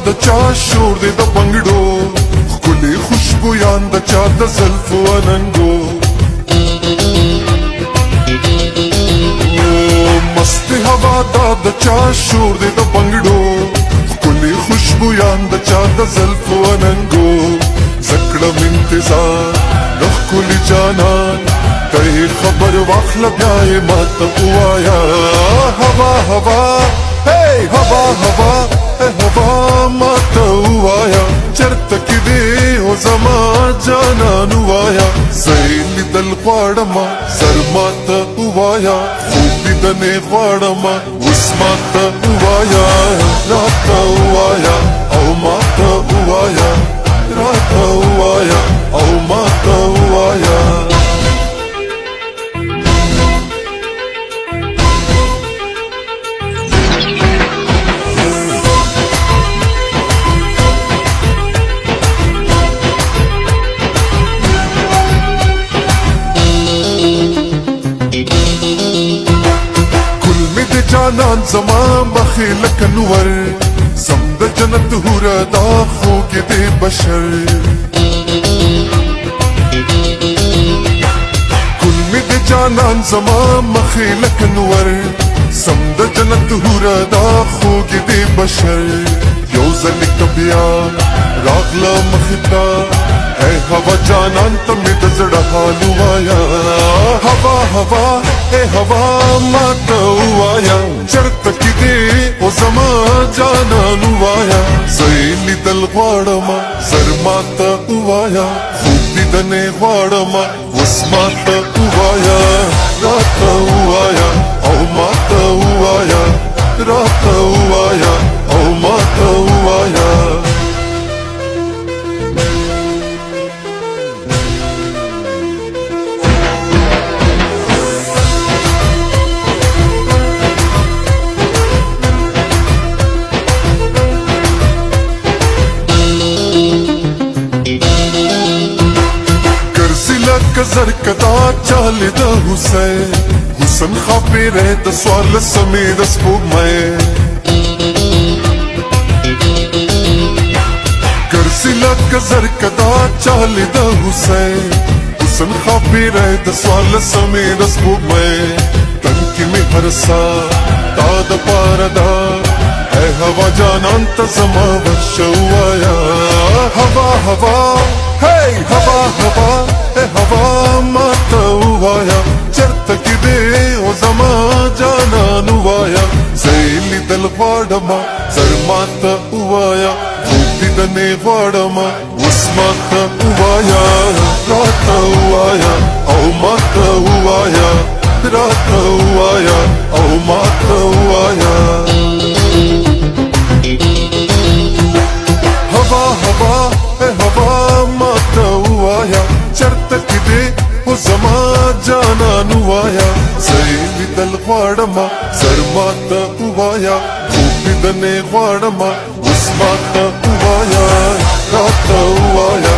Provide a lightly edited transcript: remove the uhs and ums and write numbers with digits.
د چا شور دی د بنګړو ښکلي خوشبویان د چا د زلفو اننګو مست هوا دا د چا شور دی د بنګړو ښکلي خوشبویان د چا د زلفو اننګو زکړم انتظار د ښکلي جانان ته خبر واخله بیا یې ماته ووایه هوا هوا هی هوا هوا هوا ماته ووایه چرته کې دی او زما جانان ووایه زه یې لیدل غواړمه سر ماته ووایه خوب لیدنې غواړمه اوس ماته ووایه راته ووایه او ماته ووایه راته ووایه او ماته ووایه جانان زما مخې لکه نور سم د جنت حوره دا خوږې دی بشر ګل مې د جانان زما مخې لکه نور سم د جنت حوره دا خوږې دی بشر یو ځلې که بیا راغله مخې ته ای هوا جانان ته مې د زړه حال ووایه هوا هوا ای هوا ماته ووایه چرته کې دی او زما جانان ووایه زه یې لیدل غواړمه سر ماته ووایه خوب لیدنې غواړمه اوس ماته ووایه راته ووایه او ماته ووایه راته ووایه او ماته ووایه زر کدا چاله د حسن خاپیره د سوال سمې د سپوږمۍ ګرځي لکه زر کدا چاله د حسن خاپیره د سوال سمې د سپوږمۍ تن کې مې هر سا تا د پاره دا ای هوا جانان ته زما ورشوایا هوا هوا هی هوا هوا هوا ماته ووایه چرته کې دی او زما جانان ووایه زه یې لیدل غواړمه سر ماته ووایه خوب لیدنې غواړمه اوس ماته ووایه راته ووایه او ماته ووایه راته ووایه او ماته ووایه هوا هوا هوا ماته ووایه چرته کې دی او زما جانان ووایه زه یې لیدل غواړمه سر ماته ووایه خوب لیدنې غواړمه اوس ماته ووایه راته ووایه